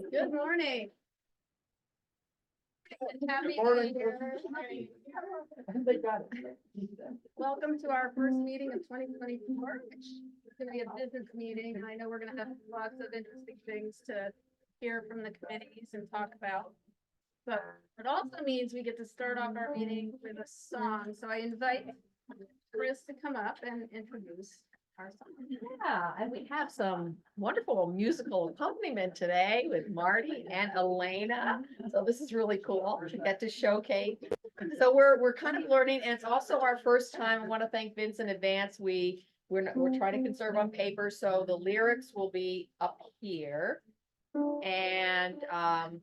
Good morning. Happy morning. New Year. Welcome to our first meeting of 2024, which is going to be a business meeting. I know we're going to have lots of interesting things to hear from the committees and talk about. But it also means we get to start off our meeting with a song. So I invite Chris to come up and introduce our song. Yeah, and we have some wonderful musical accompaniment today with Marty and Elena. So this is really cool to get to showcase. So we're kind of learning, and it's also our first time. I want to thank Vince in advance. We're trying to conserve on paper, so the lyrics will be up here. And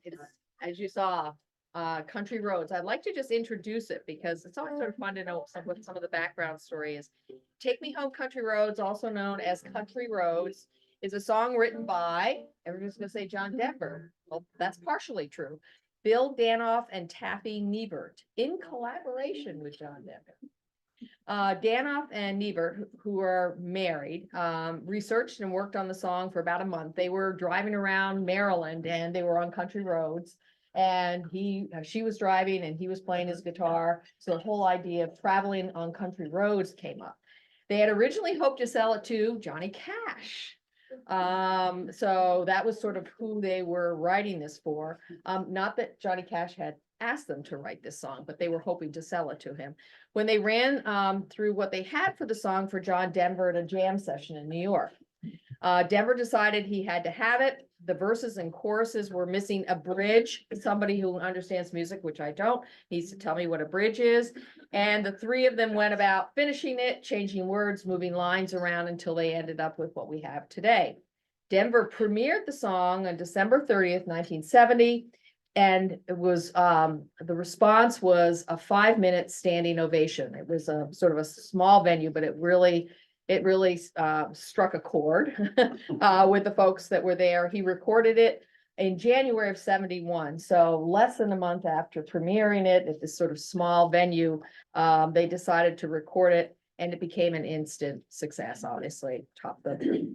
it's, as you saw, Country Roads. I'd like to just introduce it because it's always sort of fun to know what some of the background story is. Take Me Home Country Roads, also known as Country Roads, is a song written by, everyone's gonna say John Denver. Well, that's partially true. Bill Danoff and Taffy Niebert in collaboration with John Denver. Danoff and Niebert, who are married, researched and worked on the song for about a month. They were driving around Maryland and they were on country roads. And she was driving and he was playing his guitar. So the whole idea of traveling on country roads came up. They had originally hoped to sell it to Johnny Cash. So that was sort of who they were writing this for. Not that Johnny Cash had asked them to write this song, but they were hoping to sell it to him. When they ran through what they had for the song for John Denver at a jam session in New York, Denver decided he had to have it. The verses and choruses were missing a bridge. Somebody who understands music, which I don't, needs to tell me what a bridge is. And the three of them went about finishing it, changing words, moving lines around until they ended up with what we have today. Denver premiered the song on December 30th, 1970. And it was, the response was a 5-minute standing ovation. It was a sort of a small venue, but it really struck a chord with the folks that were there. He recorded it in January of 71. So less than a month after premiering it at this sort of small venue, they decided to record it and it became an instant success, obviously, topped the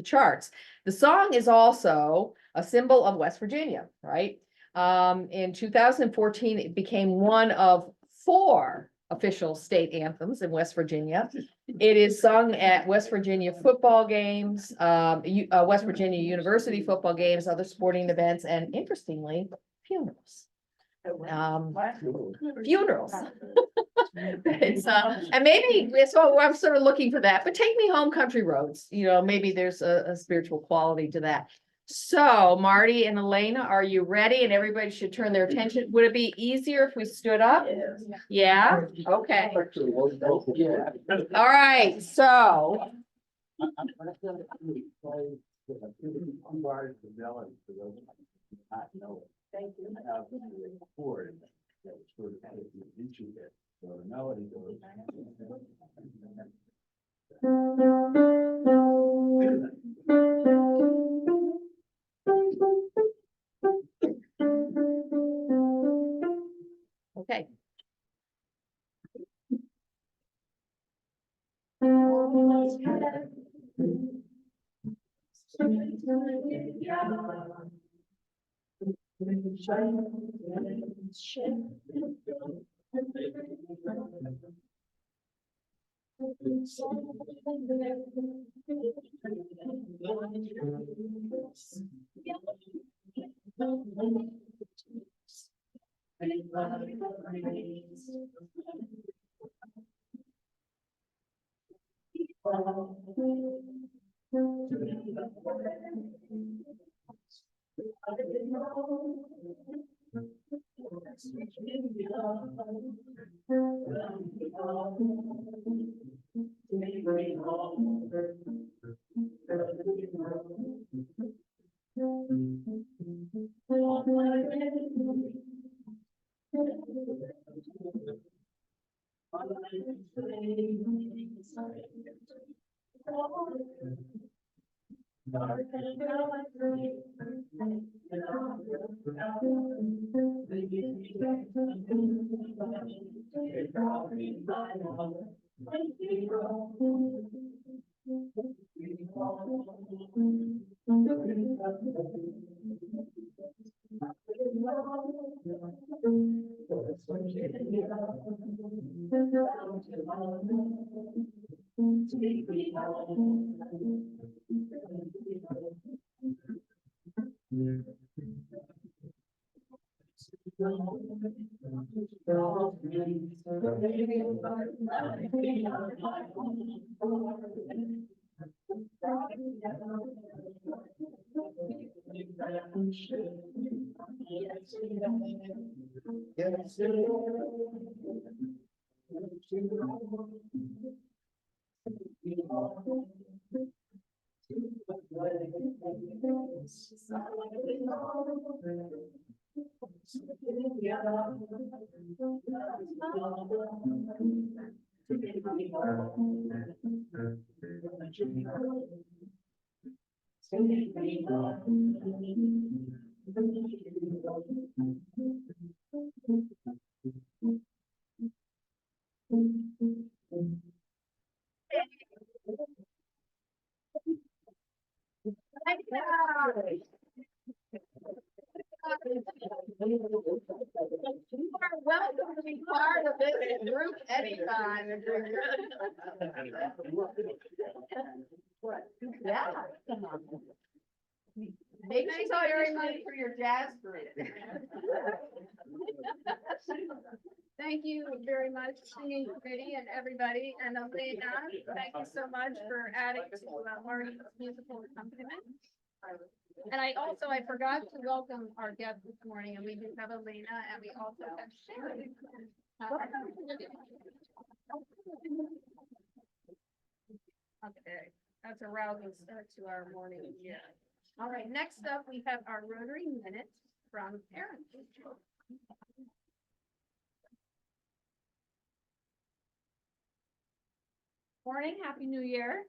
charts. The song is also a symbol of West Virginia, right? In 2014, it became one of 4 official state anthems in West Virginia. It is sung at West Virginia football games, West Virginia University football games, other sporting events, and interestingly, funerals. Funerals. It's and maybe so I'm sort of looking for that, but Take Me Home Country Roads, maybe there's a spiritual quality to that. So Marty and Elena, are you ready? And everybody should turn their attention. Would it be easier if we stood up? Yeah, okay. All right, so Thank okay. You are welcome to be part of this group anytime. Yeah. Maybe she's already money for your jazz group. Thank you very much, singing committee and everybody, and Elena, thank you so much for adding to Marty's musical accompaniment. And I forgot to welcome our guest this morning, and we do have Elena, and we also have Sharon. Okay, that's a rousing start to our morning. Yeah. All right, next up, we have our Rotary minutes from Aaron. Morning, Happy New Year.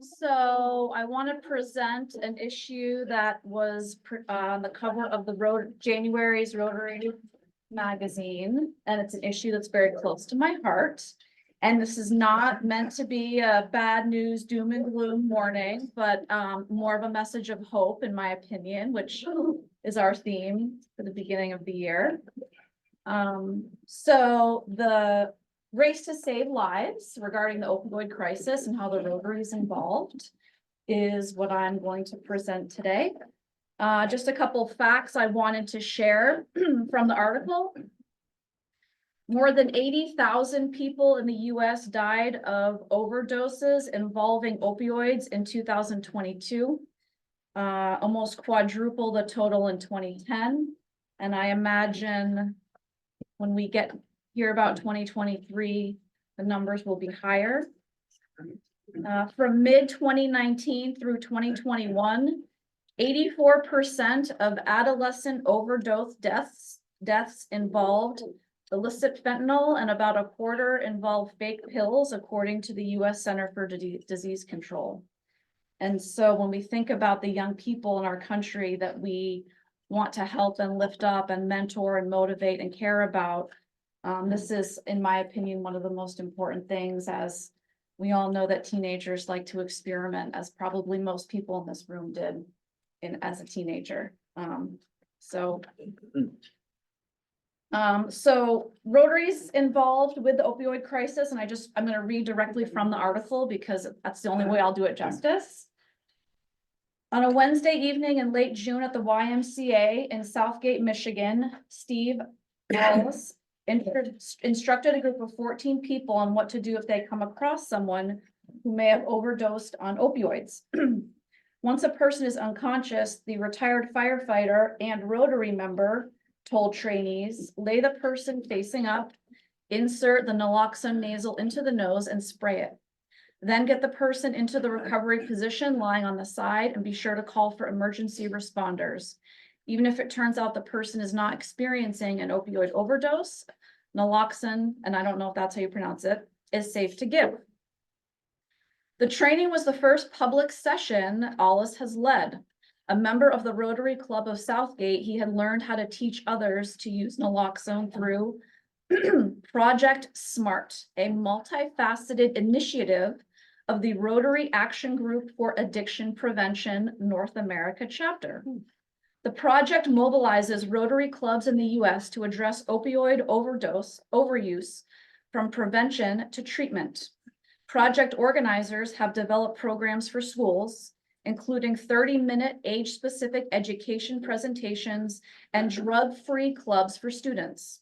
So I want to present an issue that was on the cover of the January's Rotary magazine, and it's an issue that's very close to my heart. And this is not meant to be a bad news, doom and gloom morning, but more of a message of hope, in my opinion, which is our theme for the beginning of the year. So the Race to Save Lives regarding the opioid crisis and how the Rotary is involved is what I'm going to present today. Just a couple facts I wanted to share from the article. More than 80,000 people in the US died of overdoses involving opioids in 2022, almost quadruple the total in 2010. And I imagine when we hear about 2023, the numbers will be higher. From mid-2019 through 2021, 84% of adolescent overdose deaths involved illicit fentanyl, and about a quarter involved fake pills, according to the US Center for Disease Control. And so when we think about the young people in our country that we want to help and lift up and mentor and motivate and care about, this is, in my opinion, one of the most important things, as we all know that teenagers like to experiment, as probably most people in this room did as a teenager. So Rotary's involved with the opioid crisis, and I'm going to read directly from the article because that's the only way I'll do it justice. On a Wednesday evening in late June at the YMCA in Southgate, Michigan, Steve Wallace instructed a group of 14 people on what to do if they come across someone who may have overdosed on opioids. Once a person is unconscious, the retired firefighter and Rotary member told trainees, lay the person facing up, insert the naloxone nasal into the nose and spray it. Then get the person into the recovery position lying on the side and be sure to call for emergency responders. Even if it turns out the person is not experiencing an opioid overdose, naloxone, and I don't know if that's how you pronounce it, is safe to give. The training was the first public session Alice has led. A member of the Rotary Club of Southgate, he had learned how to teach others to use naloxone through Project SMART, a multifaceted initiative of the Rotary Action Group for Addiction Prevention North America chapter. The project mobilizes Rotary clubs in the US to address opioid overuse from prevention to treatment. Project organizers have developed programs for schools, including 30-minute age-specific education presentations and drug-free clubs for students.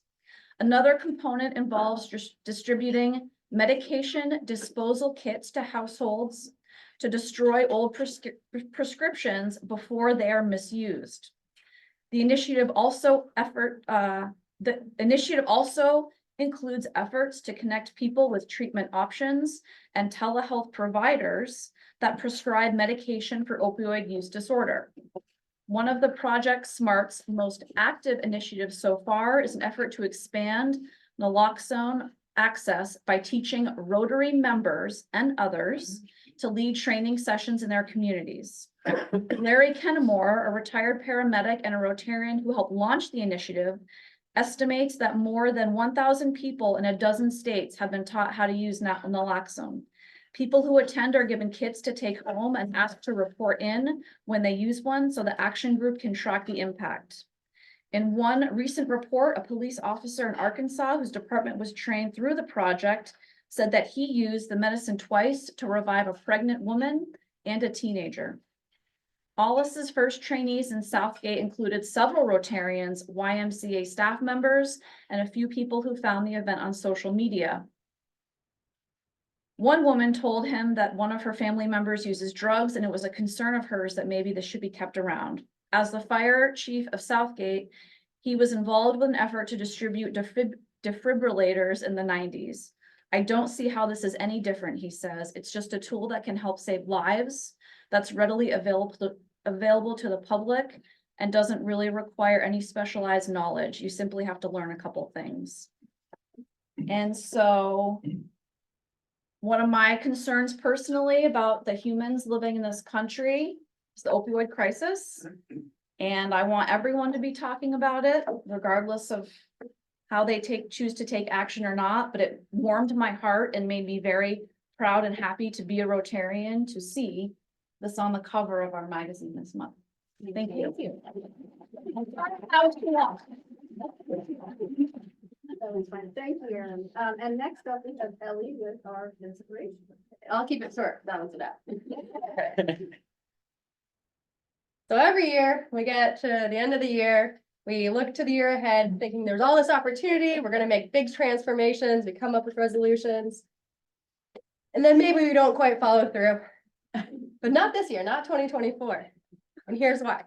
Another component involves distributing medication disposal kits to households to destroy old prescriptions before they are misused. The initiative also includes efforts to connect people with treatment options and telehealth providers that prescribe medication for opioid use disorder. One of the Project SMART's most active initiatives so far is an effort to expand naloxone access by teaching Rotary members and others to lead training sessions in their communities. Larry Kenmore, a retired paramedic and a Rotarian who helped launch the initiative, estimates that more than 1,000 people in a dozen states have been taught how to use naloxone. People who attend are given kits to take home and asked to report in when they use one so the action group can track the impact. In one recent report, a police officer in Arkansas whose department was trained through the project said that he used the medicine twice to revive a pregnant woman and a teenager. Allis's first trainees in Southgate included several Rotarians, YMCA staff members, and a few people who found the event on social media. One woman told him that one of her family members uses drugs, and it was a concern of hers that maybe this should be kept around. As the fire chief of Southgate, he was involved with an effort to distribute defibrillators in the 90s. I don't see how this is any different, he says. It's just a tool that can help save lives, that's readily available to the public, and doesn't really require any specialized knowledge. You simply have to learn a couple things. And so one of my concerns personally about the humans living in this country is the opioid crisis. And I want everyone to be talking about it, regardless of how they choose to take action or not. But it warmed my heart and made me very proud and happy to be a Rotarian to see this on the cover of our magazine this month. Thank you. That was too long. That was fine. Thank you, Erin. And next up, we have Ellie with our inspiration. I'll keep it short, balance it out. So every year, we get to the end of the year, we look to the year ahead, thinking there's all this opportunity, we're gonna make big transformations, we come up with resolutions. And then maybe we don't quite follow through. But not this year, not 2024. And here's why.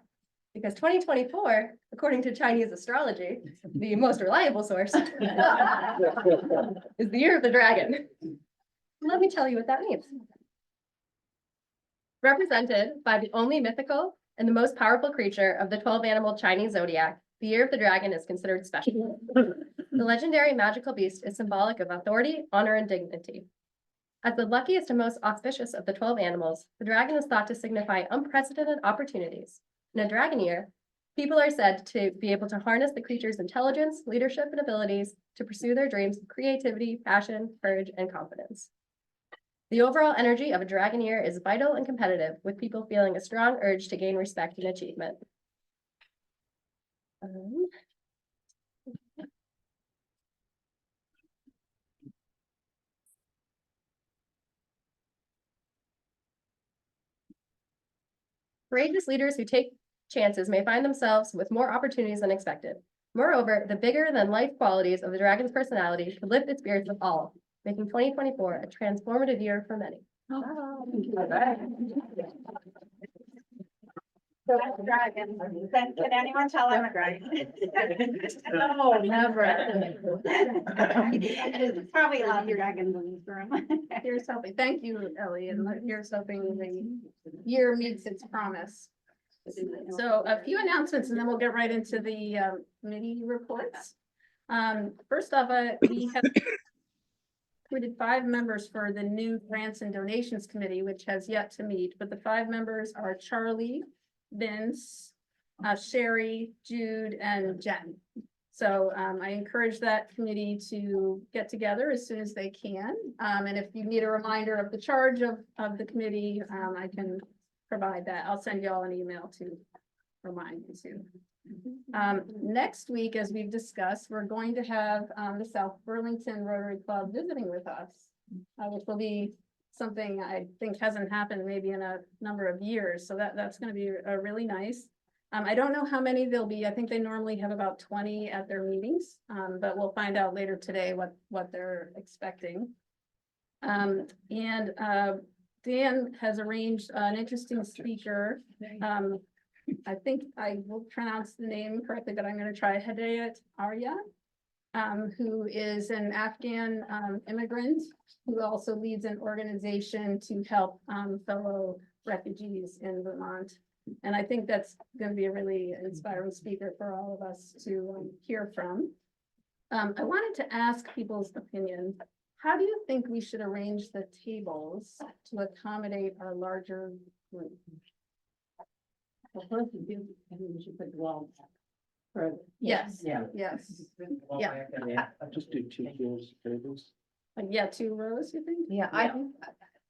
Because 2024, according to Chinese astrology, the most reliable source, is the year of the dragon. Let me tell you what that means. Represented by the only mythical and the most powerful creature of the 12-animal Chinese zodiac, the year of the dragon is considered special. The legendary magical beast is symbolic of authority, honor, and dignity. As the luckiest and most auspicious of the 12 animals, the dragon is thought to signify unprecedented opportunities. In a dragon year, people are said to be able to harness the creature's intelligence, leadership, and abilities to pursue their dreams of creativity, passion, courage, and confidence. The overall energy of a dragon year is vital and competitive, with people feeling a strong urge to gain respect and achievement. Courageous leaders who take chances may find themselves with more opportunities than expected. Moreover, the bigger-than-life qualities of the dragon's personality could lift the spirits of all, making 2024 a transformative year for many. So dragon. Can anyone tell I'm a dragon? No, never. It's probably a lot of dragons in this room. Here's something. Thank you, Ellie. And here's something the year meets its promise. So a few announcements and then we'll get right into the committee reports. First off, we have recruited 5 members for the new grants and donations committee, which has yet to meet, but the 5 members are Charlie, Vince, Sherry, Jude, and Jen. So I encourage that committee to get together as soon as they can. And if you need a reminder of the charge of the committee, I can provide that. I'll send you all an email too. remind you to. Next week, as we've discussed, we're going to have, the South Burlington Rotary Club visiting with us, which will be something I think hasn't happened maybe in a number of years. So that's going to be really nice. I don't know how many there'll be. I think they normally have about 20 at their meetings, but we'll find out later today what they're expecting. Dan has arranged an interesting speaker. I think I will pronounce the name correctly, but I'm going to try Hedayat Arya, who is an Afghan immigrant who also leads an organization to help fellow refugees in Vermont. And I think that's going to be a really inspiring speaker for all of us to hear from. I wanted to ask people's opinion. How do you think we should arrange the tables to accommodate our larger group? Well, first we should put the wall back. Yes, Yeah. yes. Just do two tables. Yeah, 2 rows, you think? Yeah,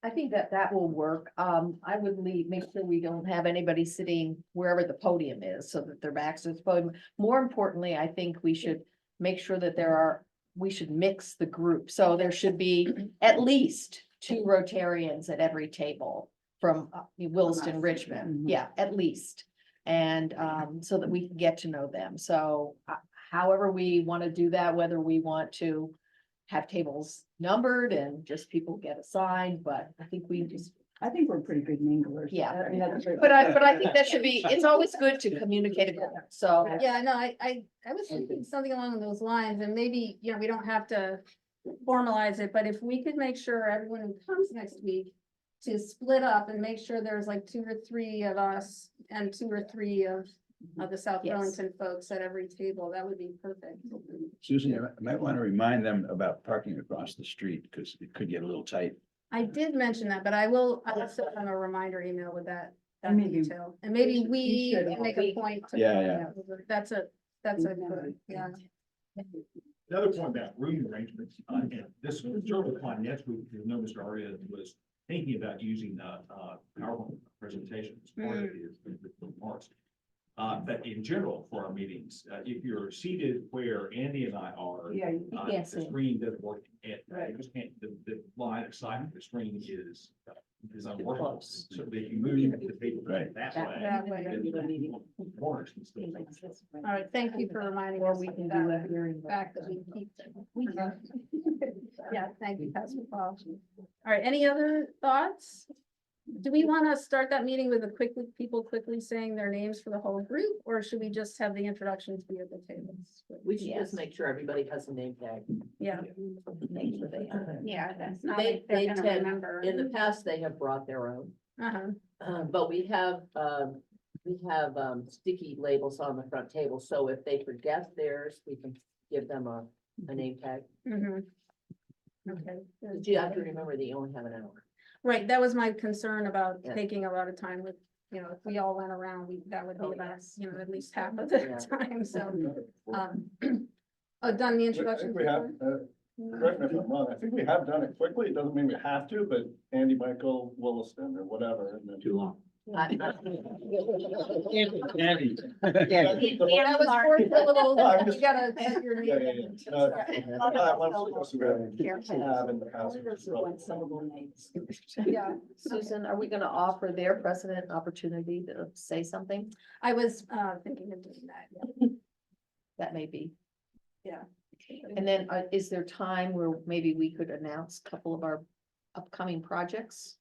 I think that will work. I would make sure we don't have anybody sitting wherever the podium is so that their backs to the podium. More importantly, I think we should make sure that we should mix the group. So there should be at least 2 Rotarians at every table from Williston-Richmond. Yeah, at least. And so that we can get to know them. So however we want to do that, whether we want to have tables numbered and just people get assigned, but I think we're pretty good minglers. Yeah. I mean, that's great. but I think that should be, it's always good to communicate it. So, Yeah, no, I was thinking something along those lines, and maybe, we don't have to formalize it, but if we could make sure everyone who comes next week to split up and make sure there's like 2 or 3 of us and 2 or 3 of the South Yes. Burlington folks at every table, that would be perfect. Susan, you might want to remind them about parking across the street because it could get a little tight. I did mention that, but I will send them a reminder email with that Maybe- detail. And maybe we we should make a point. to- Yeah. That's a good, yeah. Another point about room arrangements, and this was certainly upon next week, because no Mr. Arya was thinking about using PowerPoint presentations as part of his remarks. But in general, for our meetings, if you're seated where Andy and I are, Yeah, can't the see. screen doesn't work, and Right. you just can't, the line of sight of the screen is unworkable. close. So that you move the paper Right. that That- way. That way. then works and stuff. All right, thank you for reminding Or us we of can do that a hearing. fact that we keep. Yeah, thank you, Pastor Paul. All right, any other thoughts? Do we want to start that meeting with people quickly saying their names for the whole group, or should we just have the introductions be at the tables? We should Yes. just make sure everybody has a name tag. Yeah, Make sure they have it. yeah, that's not They- like they're they gonna tend- remember. In the past, they have brought their own, Uh-huh, but we have sticky labels on the front table, so if they forget theirs, we can give them a name tag. mhm. Okay. But you have to remember that you only have an hour. Right, that was my concern about Yeah. taking a lot of time with, if we all went around, that would be Oh, about, yes. at least half of the Yeah. time, so. Done the I introduction? think we have, correct me if I'm wrong, I think we have done it quickly, it doesn't mean we have to, but Andy, Michael, Williston, or whatever, and then. Too long. I- Andy. That was 4 syllables, No, I'm and you just- gotta put your Yeah, name. yeah, yeah. Once we have in the past. Yeah, Susan, are we gonna offer their president an opportunity to say something? I was thinking of doing that, yeah. That may be. Yeah. And then is there time where maybe we could announce a couple of our upcoming projects?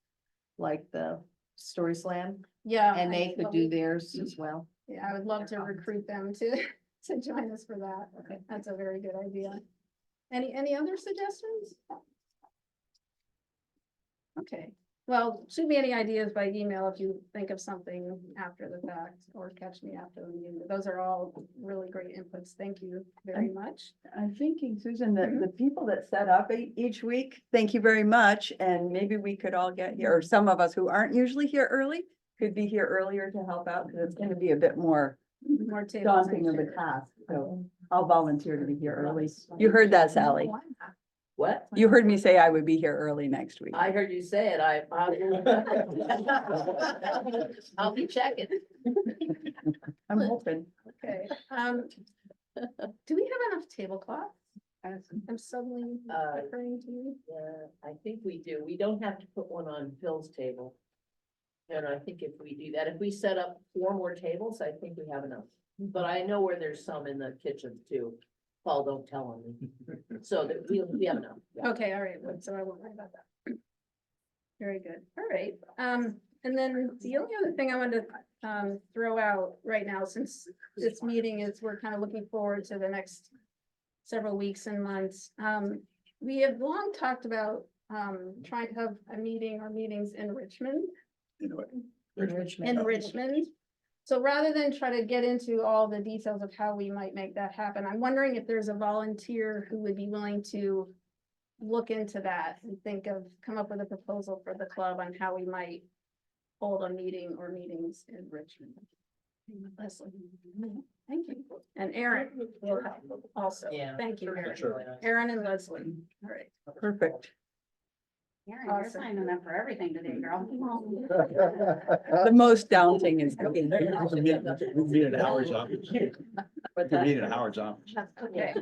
Like the Story Slam, Yeah. and I they could love- do theirs as well. Yeah, I would love to recruit them to, to join us for that. Okay, that's a very good idea. Any other suggestions? Okay, well, shoot me any ideas by email if you think of something after the fact, or catch me after the meeting. Those are all really great inputs. Thank you very much. I'm thinking, Susan, that the people that set up each week, thank you very much, and maybe we could all get here, or some of us who aren't usually here early, could be here earlier to help out, because it's gonna be a bit more More tables. daunting of a task, so I'll volunteer to be here early. You heard that, Sally. What? You heard me say I would be here early next week. I heard you say it, I'll be checking. I'm hoping. Okay, do we have enough tablecloth? I'm suddenly occurring to me. Yeah, I think we do. We don't have to put one on Phil's table. And I think if we do that, if we set up 4 more tables, I think we have enough. But I know where there's some in the kitchen too. Paul, don't tell on me. So that we have enough. Yeah. Okay, all right, so I won't worry about that. Very good, all right, and then the only other thing I wanted to throw out right now, since this meeting is, we're kind of looking forward to the next several weeks and months. We have long talked about trying to have a meeting or meetings in Richmond. You know what? In Richmond. So rather than try to get into all the details of how we might make that happen, I'm wondering if there's a volunteer who would be willing to look into that and come up with a proposal for the club on how we might hold a meeting or meetings in Richmond. Leslie, thank you. And Aaron will help also. Yeah. Thank you, Aaron. Sure. Aaron and Leslie. All right. Perfect. Aaron, you're Awesome. signing up for everything today, girl. The most daunting is. We meet at Howard's office. We meet at Howard's office. Okay.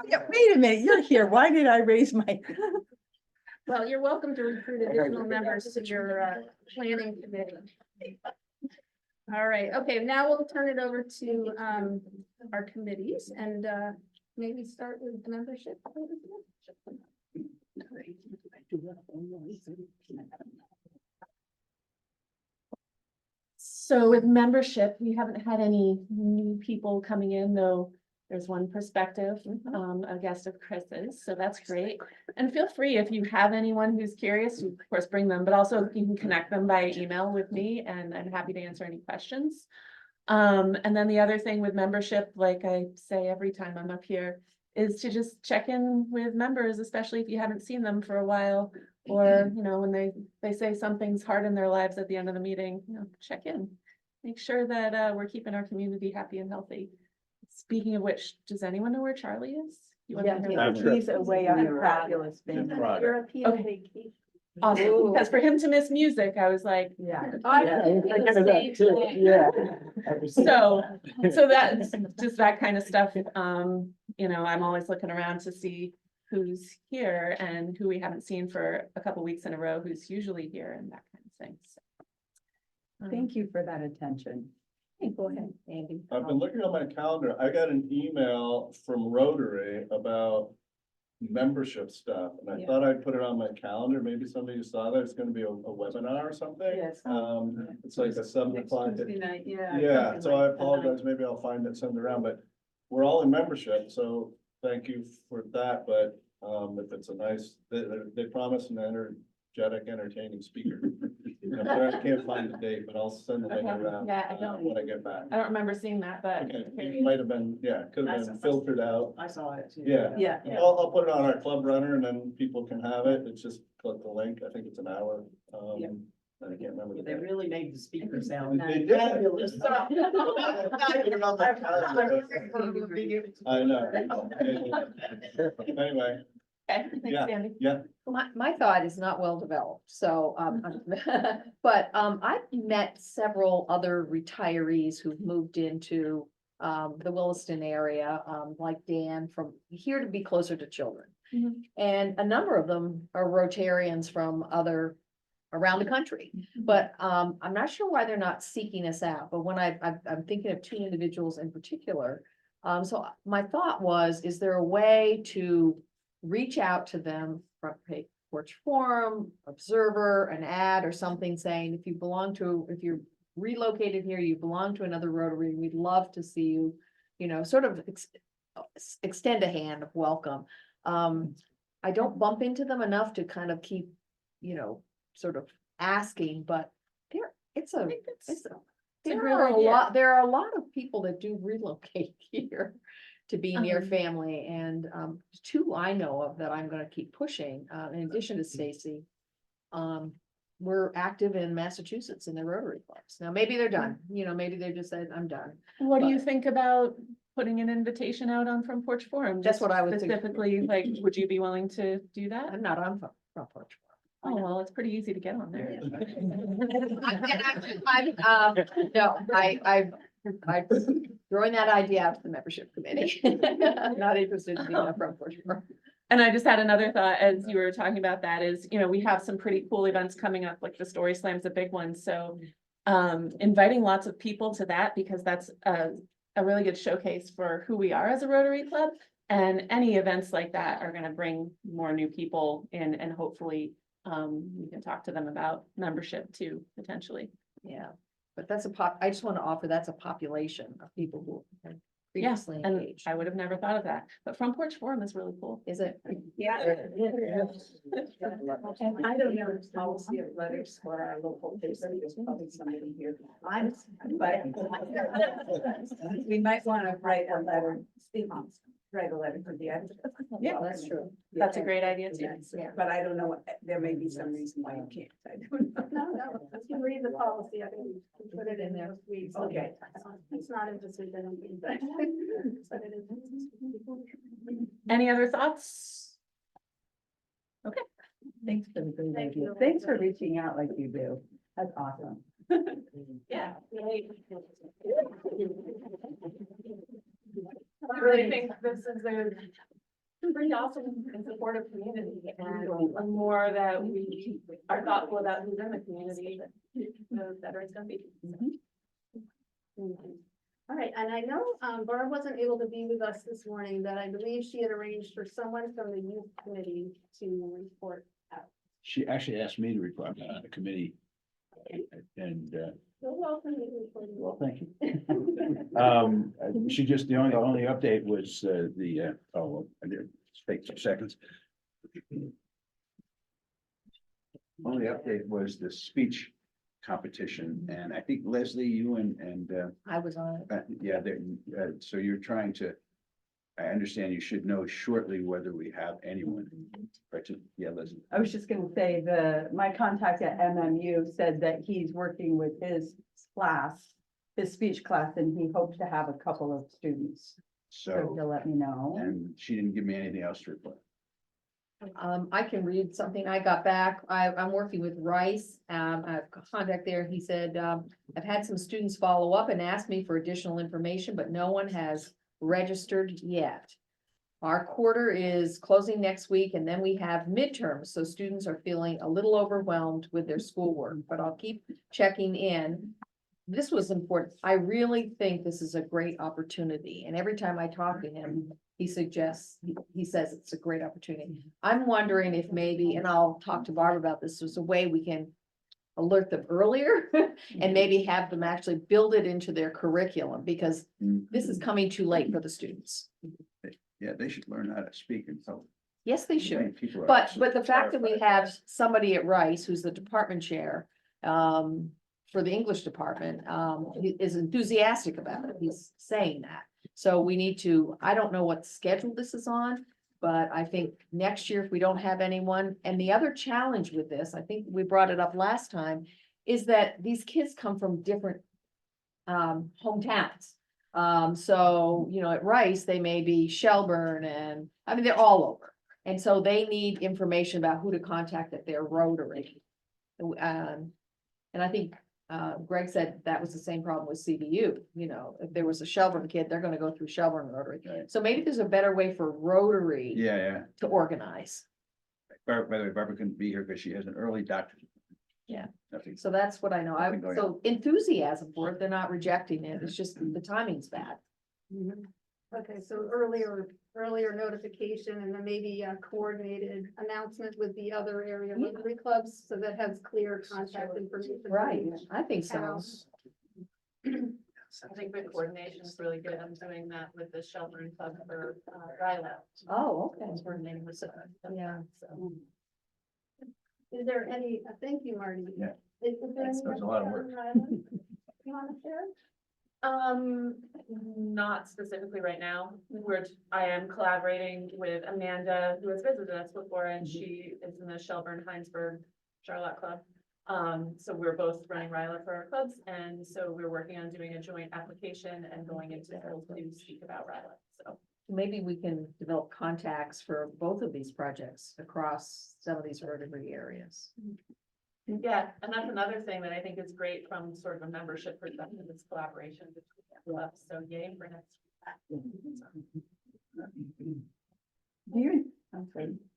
Yeah, wait a minute, you're here. Why did I raise my? Well, you're welcome to recruit additional members to your planning committee. All right, okay, now we'll turn it over to our committees and maybe start with the membership. So with membership, we haven't had any new people coming in, though there's one perspective, a guest of Chris's, so that's great. And feel free, if you have anyone who's curious, you of course bring them, but also you can connect them by email with me and I'm happy to answer any questions. And then the other thing with membership, like I say every time I'm up here, is to just check in with members, especially if you haven't seen them for a while. Or, you know, when they say something's hard in their lives at the end of the meeting, you know, check in. Make sure that we're keeping our community happy and healthy. Speaking of which, does anyone know where Charlie is? You want to hear yeah. about- He's away on a fabulous thing. Friday. Okay. Awesome, because for him to miss music, I was like, Yeah. so that's just that kind of stuff. You know, I'm always looking around to see who's here and who we haven't seen for a couple weeks in a row, who's usually here and that kind of thing. So, Thank you for that attention. go ahead, Andy. I've been looking on my calendar. I got an email from Rotary about membership stuff, and I thought I'd put it on my calendar. Maybe somebody saw that. It's gonna be a webinar or something. Yes. It's like a 7 o'clock. night, Yeah, so I apologize. Maybe I'll find it, send it around, but we're all in membership, so thank you for that. But if it's a nice, they promise an energetic, entertaining speaker. I'm sorry, I can't find the date, but I'll send the link Okay. around Yeah, I don't- when I get back. I don't remember seeing that, but. Okay, it might have been, yeah, could have been filtered out. I saw it too. Yeah. Yeah. I'll put it on our club runner and then people can have it. It's just click the link. I think it's an hour. Yeah. I can't remember. the They date. really made the speaker sound. They did. I know. Anyway, Okay, Yeah. thanks, Andy. yeah, My thought is not well developed, so, but, I've met several other retirees who've moved into, the Williston area, like Dan from here to be closer to children. Mhm. And a number of them are Rotarians from around the country, but, I'm not sure why they're not seeking us out, but when I'm thinking of 2 individuals in particular. So my thought was, is there a way to reach out to them, front page porch forum, observer, an ad or something saying, if you're relocated here, you belong to another Rotary, we'd love to see you, you know, sort of extend a hand of welcome. I don't bump into them enough to kind of keep, you know, sort of asking, but there are a lot of people that do relocate here to be near family, and 2 I know of that I'm gonna keep pushing, in addition to Stacy. We're active in Massachusetts in the Rotary clubs. Now, maybe they're done, you know, maybe they just said, I'm done. What do you But- think about putting an invitation out on Front Porch Forum? That's Just what I would think. specifically, like, would you be willing to do that? I'm not on Front Porch. Oh, well, it's pretty easy to get on there. I'm throwing that idea out to the membership committee. I'm not interested in being a front porch forum. And I just had another thought as you were talking about that is, you know, we have some pretty cool events coming up, like the Story Slam's a big one, so. Inviting lots of people to that because that's a really good showcase for who we are as a Rotary Club. And any events like that are gonna bring more new people in and hopefully, we can talk to them about membership too, potentially. Yeah, but that's I just want to offer, that's a population of people who are Yeah, previously and engaged. I would have never thought of that, but Front Porch Forum is really cool. Is it? Yeah. And I don't know the policy of letters for our local paper, there's probably somebody here. But we might want to write a letter, write a letter for the editor. Yeah, that's true. That's a great idea too. Yeah, but I don't know, there may be some reason why you can't. I don't know. No, if you read the policy, I think we can put it in there. Okay. It's not in decision, but it is. Any other thoughts? Thanks for the great Thank idea. you. Thanks for reaching out like you do. That's awesome. Yeah. I really think this is a pretty awesome and supportive community and the more that we are thoughtful about who's in the community, the better it's gonna be. All right, and I know Barb wasn't able to be with us this morning, but I believe she had arranged for someone from the youth committee to report out. She actually asked me to report on the committee. And, You're welcome to report. well, thank you. She just, the only update was I did take 2 seconds. Only update was the speech competition, and I think Leslie, you and I was on it. yeah, so you're trying to, I understand you should know shortly whether we have anyone. Right, yeah, Leslie. I was just gonna say, my contact at MMU said that he's working with his class, his speech class, and he hopes to have a couple of students. So So, he'll let me know. and she didn't give me anything else to report. I can read something I got back. I'm working with Rice, I have contact there. He said, I've had some students follow up and ask me for additional information, but no one has registered yet. Our quarter is closing next week and then we have midterms, so students are feeling a little overwhelmed with their schoolwork, but I'll keep checking in. This was important. I really think this is a great opportunity, and every time I talk to him, he suggests, he says it's a great opportunity. I'm wondering if maybe, and I'll talk to Barb about this, there's a way we can alert them earlier and maybe have them actually build it into their curriculum, because this is coming too late for the students. Yeah, they should learn how to speak and so. Yes, they should. many people are But so the fact that we terrified. have somebody at Rice, who's the department chair, for the English department, he is enthusiastic about it. He's saying that. So we need to, I don't know what schedule this is on, but I think next year, if we don't have anyone, and the other challenge with this, I think we brought it up last time, is that these kids come from different hometowns. So, you know, at Rice, they may be Shelburne and, I mean, they're all over. And so they need information about who to contact at their Rotary. And I think Greg said that was the same problem with CBU, you know, if there was a Shelburne kid, they're gonna go through Shelburne Rotary. Right. So maybe there's a better way for Rotary Yeah. to organize. By the way, Barbara couldn't be here because she has an early doctor's. Yeah. Nothing. So that's what I know. Nothing going So enthusiasm for it, they're not rejecting it. It's just the timing's bad. Okay, so earlier notification and then maybe a coordinated announcement with the other area Rotary clubs, so that has clear contact information. Right, I think so. House. I think the coordination is really good. I'm doing that with the Shelburne Club for Ryla. Oh, okay. Coordinating with Yeah, so. Is there any, thank you, Marty. Yeah. Is there any? That's a lot of work. You wanna share? Not specifically right now. I am collaborating with Amanda, who has visited us before, and she is in the Shelburne Heinsberg Charlotte Club. So we're both running Ryla for our clubs, and so we're working on doing a joint application and going into schools to speak about Ryla. So maybe we can develop contacts for both of these projects across some of these vertebrate areas. Yeah, and that's another thing that I think is great from sort of a membership perspective, is collaboration between clubs, so yay for next. Do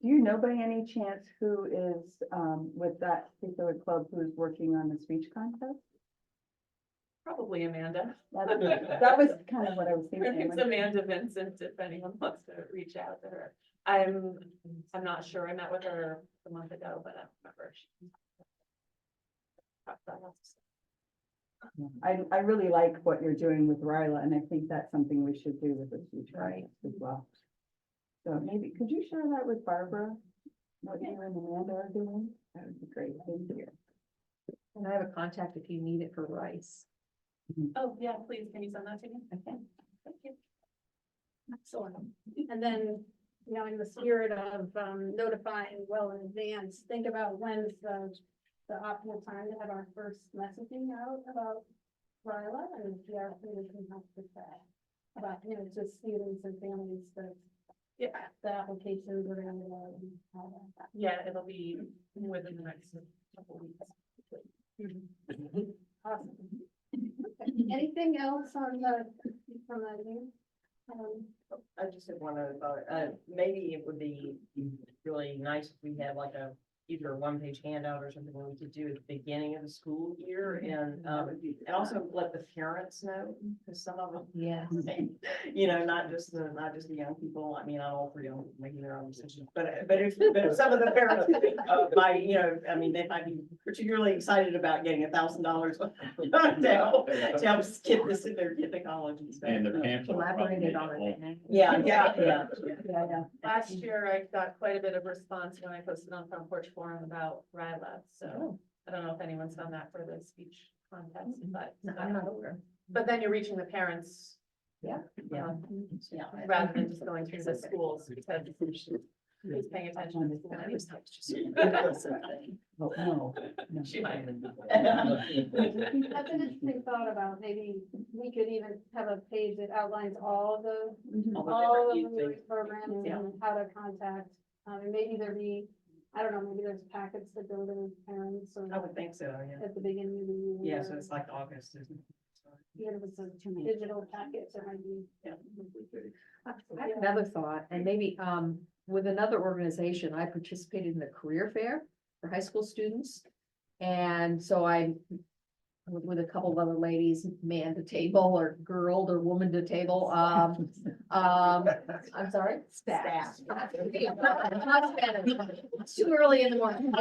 you know by any chance who is, with that particular club who's working on the speech contest? Probably Amanda. That was kind of what I was thinking. It's Amanda Vincent, if anyone wants to reach out to her. I'm not sure. I met with her a month ago, but I don't remember. I really like what you're doing with Ryla, and I think that's something we should do with the speech contest as well. So maybe, could you share that with Barbara? What you and Amanda are doing? That would be great. Thank you. And I have a contact if you need it for rice. Oh, yeah, please, can you send that to me? Okay. Thank you. Excellent. And then, you know, in the spirit of notifying well in advance, think about when's the optimal time to have our first messaging out about Ryla, and PR committee can help with that. About, you know, to students and families that Yeah, the applications are gonna go and all that. yeah, it'll be within the next couple weeks. Awesome. Okay. Anything else on from the news? I just had one other thought, maybe it would be really nice if we had like either a one-page handout or something we could do at the beginning of the school year, and also let the parents know, because some of them, Yes. you know, not just the young people. I mean, I'm all for young people making their own decisions, but if some of the parents, you know, I mean, they might be particularly excited about getting $1,000 to help skip this in their college and stuff. And the pamphlet. Collaborated on it. Yeah. Last year, I got quite a bit of response when I posted on Front Porch Forum about Ryla, so I don't know if anyone's done that for the speech contest, but. I'm not aware. But then you're reaching the parents. Yeah. um, Rather than just going through the schools, because who's paying attention to school. Oh, no. She might. That's an interesting thought about, maybe we could even have a page that outlines all of the music programs and how to contact. And maybe there be, I don't know, maybe there's packets that go to parents or I would think so, yeah. at the beginning of the year. Yeah, so it's like August, isn't it? Even if it's a digital packet, there might be. I have another thought, and maybe, with another organization, I participated in the career fair for high school students. And so I, with a couple of other ladies, manned a table or girled or womaned a table, I'm sorry? Staff. It's too early in the morning.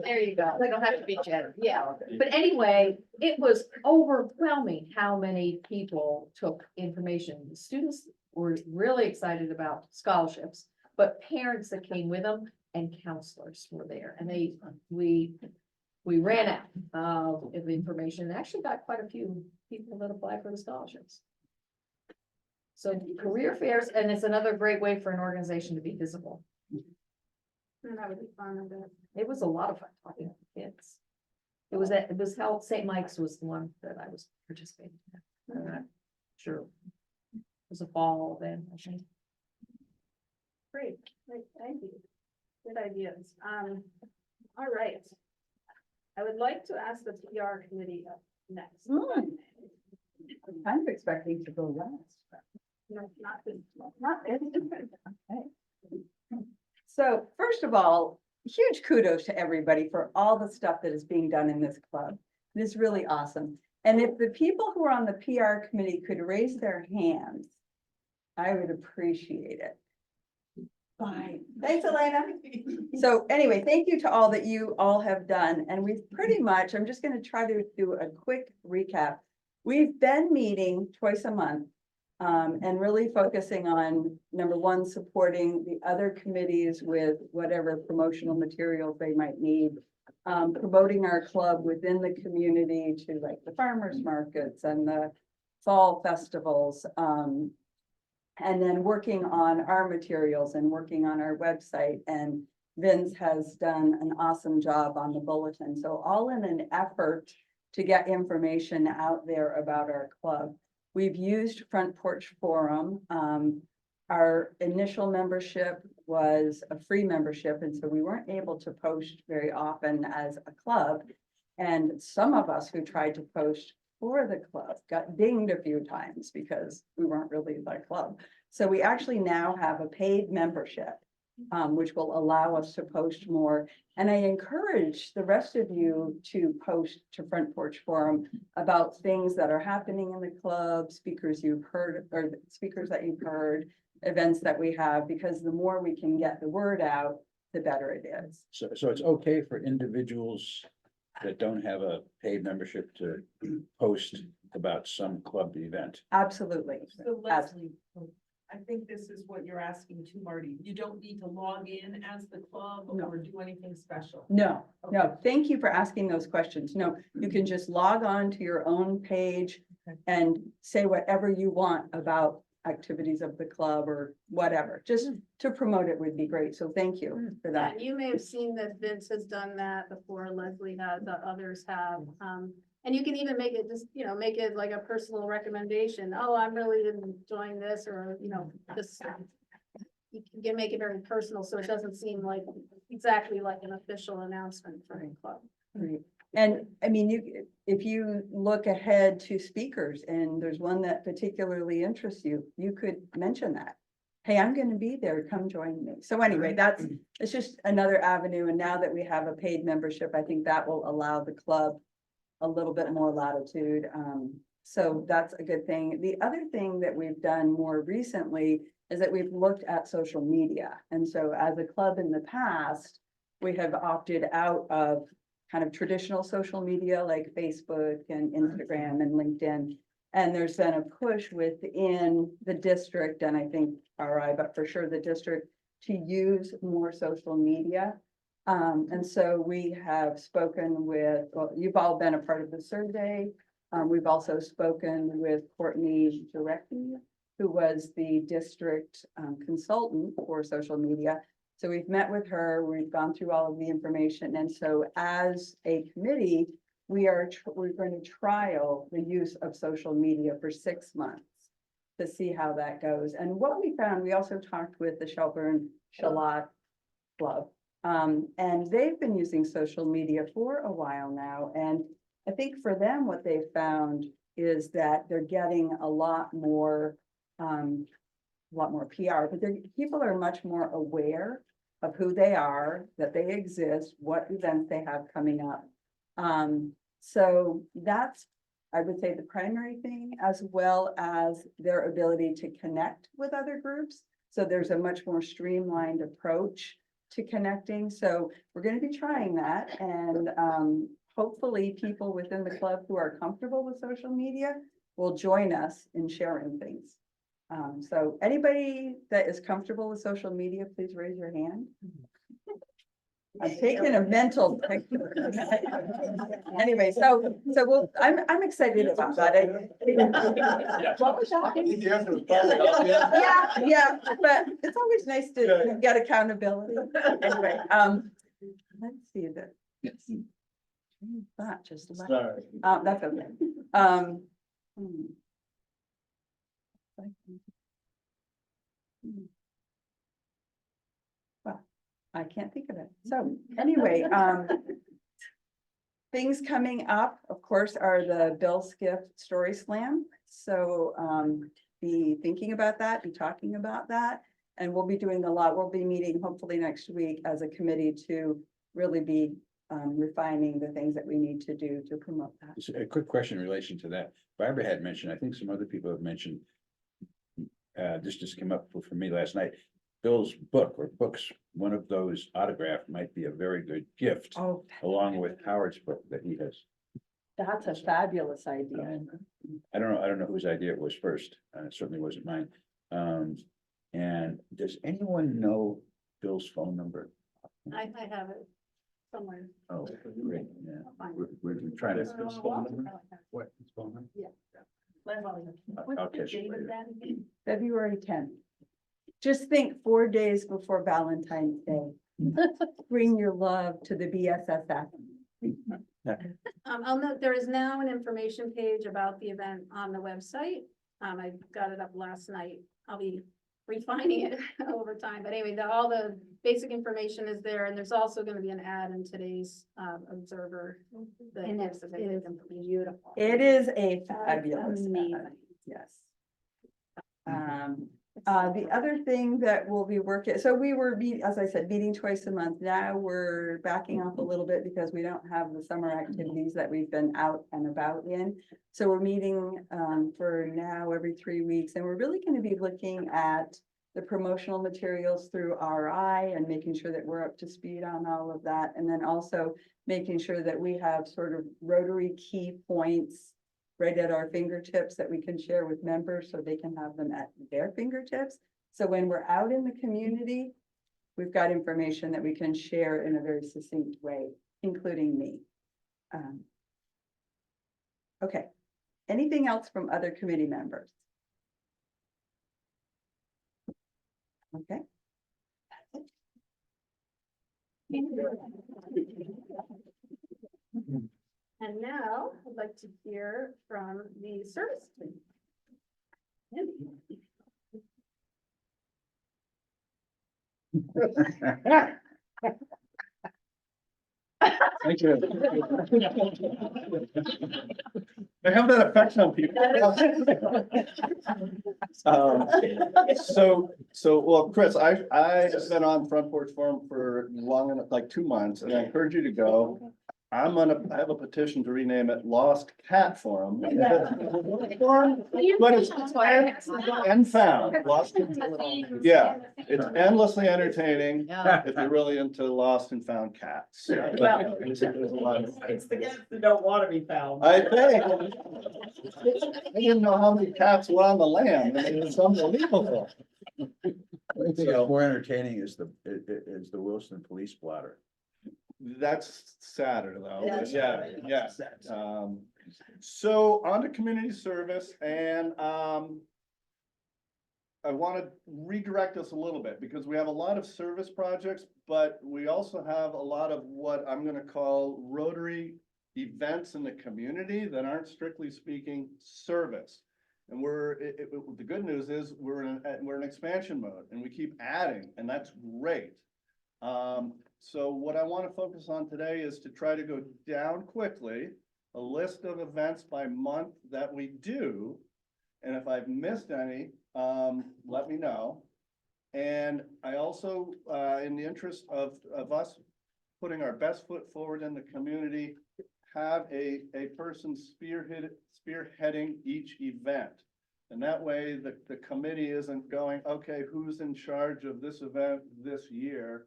There you go. I don't have to be Jen. Yeah. But anyway, it was overwhelming how many people took information. The students were really excited about scholarships, but parents that came with them and counselors were there. And we ran out of the information and actually got quite a few people that applied for the scholarships. So career fairs, and it's another great way for an organization to be visible. And that would be fun, I bet. It was a lot of fun talking to the kids. It was held, St. Mike's was the one that I was participating in. I'm not sure. It was a fall then, I think. Great, thank you. Good ideas. All right. I would like to ask the PR committee up next. I'm kind of expecting to go last. No, not this. Not this. Okay. So first of all, huge kudos to everybody for all the stuff that is being done in this club. It is really awesome. And if the people who are on the PR committee could raise their hands, I would appreciate it. Fine. Thanks, Elena. So anyway, thank you to all that you all have done. And we've pretty much, I'm just going to try to do a quick recap. We've been meeting twice a month and really focusing on, number one, supporting the other committees with whatever promotional materials they might need. Promoting our club within the community to like the farmers markets and the fall festivals. And then working on our materials and working on our website, and Vince has done an awesome job on the bulletin. So all in an effort to get information out there about our club. We've used Front Porch Forum. our initial membership was a free membership, and so we weren't able to post very often as a club. And some of us who tried to post for the club got dinged a few times because we weren't really the club. So we actually now have a paid membership, which will allow us to post more. And I encourage the rest of you to post to Front Porch Forum about things that are happening in the club, speakers you've heard, or speakers that you've heard, events that we have, because the more we can get the word out, the better it is. So it's okay for individuals that don't have a paid membership to post about some club event? Absolutely. So Leslie, I think this is what you're asking too, Marty. You don't need to log in as the club No. or do anything special. No, no, thank you for asking those questions. No, you can just log on to your own page and say whatever you want about activities of the club or whatever, just to promote it would be great. So thank you for that. And you may have seen that Vince has done that before, Leslie has, others have. And you can even make it just, make it like a personal recommendation. Oh, I'm really enjoying this, or, this. You can make it very personal, so it doesn't seem like exactly like an official announcement for the club. Great. And I mean, if you look ahead to speakers and there's one that particularly interests you, you could mention that. Hey, I'm going to be there, come join me. So anyway, it's just another avenue. And now that we have a paid membership, I think that will allow the club a little bit more latitude. So that's a good thing. The other thing that we've done more recently is that we've looked at social media. And so as a club in the past, we have opted out of kind of traditional social media like Facebook and Instagram and LinkedIn. And there's been a push within the district, and I think RI, but for sure the district, to use more social media. And so we have spoken with, well, you've all been a part of the survey. We've also spoken with Courtney Directy, who was the district consultant for social media. So we've met with her, we've gone through all of the information. And so as a committee, we're going to trial the use of social media for 6 months to see how that goes. And what we found, we also talked with the Shelburne Shallot Club. And they've been using social media for a while now. And I think for them, what they found is that they're getting a lot more PR, but people are much more aware of who they are, that they exist, what events they have coming up. So that's, I would say, the primary thing, as well as their ability to connect with other groups. So there's a much more streamlined approach to connecting. So we're going to be trying that, and hopefully people within the club who are comfortable with social media will join us in sharing things. So anybody that is comfortable with social media, please raise your hand. I'm taking a mental picture. Anyway, so I'm excited about that. What was that? Yeah, but it's always nice to get accountability. Anyway, let's see that. That just left. Sorry. That's okay. Well, I can't think of it. So anyway, things coming up, of course, are the Bill Skiff Story Slam. So be thinking about that, be talking about that. And we'll be doing a lot. We'll be meeting hopefully next week as a committee to really be refining the things that we need to do to promote that. Just a quick question in relation to that. Barbara had mentioned, I think some other people have mentioned, this just came up for me last night. Bill's book or books, one of those autographed might be a very good gift, Oh, along with Howard's book that he has. that's a fabulous idea. I don't know whose idea it was first. It certainly wasn't mine. And does anyone know Bill's phone number? I have it somewhere. Oh, great, yeah. I'll find We're trying to. What? His phone number? What's I'll the catch it date of later. that again? February 10th. Just think 4 days before Valentine's Day. Bring your love to the BSSF. I'll note, there is now an information page about the event on the website. I got it up last night. I'll be refining it over time. But anyway, all the basic information is there, and there's also gonna be an ad in today's Observer. that And gives it the basic is information. beautiful. It is a fabulous. ad, Amazing. Yes. The other thing that we'll be working, so we were as I said, meeting twice a month. Now we're backing off a little bit because we don't have the summer activities that we've been out and about in. So we're meeting for now every 3 weeks, and we're really going to be looking at the promotional materials through RI and making sure that we're up to speed on all of that. And then also making sure that we have sort of Rotary key points right at our fingertips that we can share with members so they can have them at their fingertips. So when we're out in the community, we've got information that we can share in a very succinct way, including me. Okay, anything else from other committee members? Okay. And now I'd like to hear from the service team. Thank you. They have that effect on people. Well, Chris, I've been on Front Porch Forum for long enough, like 2 months, and I encourage you to go. I have a petition to rename it Lost Cat Forum. But it's and found, lost. Yeah, it's endlessly entertaining if you're really into lost and found cats. It's the cats that don't want to be found. I think. I didn't know how many cats were on the land. I mean, it's unbelievable. I think it's more entertaining is the Williston Police Blotter. That's sadder though, Yeah. but yeah. So on to community service, and I want to redirect us a little bit because we have a lot of service projects, but we also have a lot of what I'm going to call Rotary events in the community that aren't strictly speaking service. And the good news is we're in expansion mode and we keep adding, and that's great. So what I want to focus on today is to try to go down quickly a list of events by month that we do. And if I've missed any, let me know. And I also, in the interest of us putting our best foot forward in the community, have a person spearheading each event. And that way the committee isn't going, okay, who's in charge of this event this year?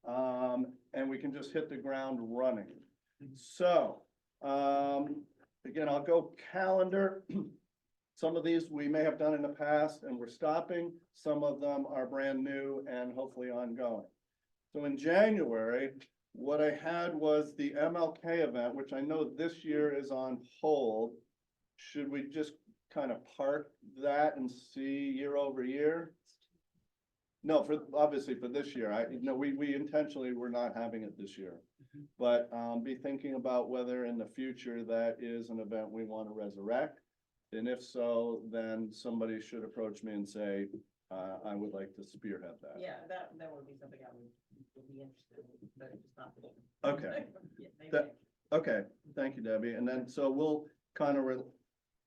And we can just hit the ground running. So, again, I'll go calendar. Some of these we may have done in the past and we're stopping. Some of them are brand new and hopefully ongoing. So in January, what I had was the MLK event, which I know this year is on hold. Should we just kind of park that and see year over year? No, obviously for this year, we intentionally were not having it this year. But be thinking about whether in the future that is an event we want to resurrect. And if so, then somebody should approach me and say, I would like to spearhead that. Yeah, that would be something I would be interested in, but it's not. Okay. Yeah, maybe. Okay, thank you, Debbie. And then, so we'll kind of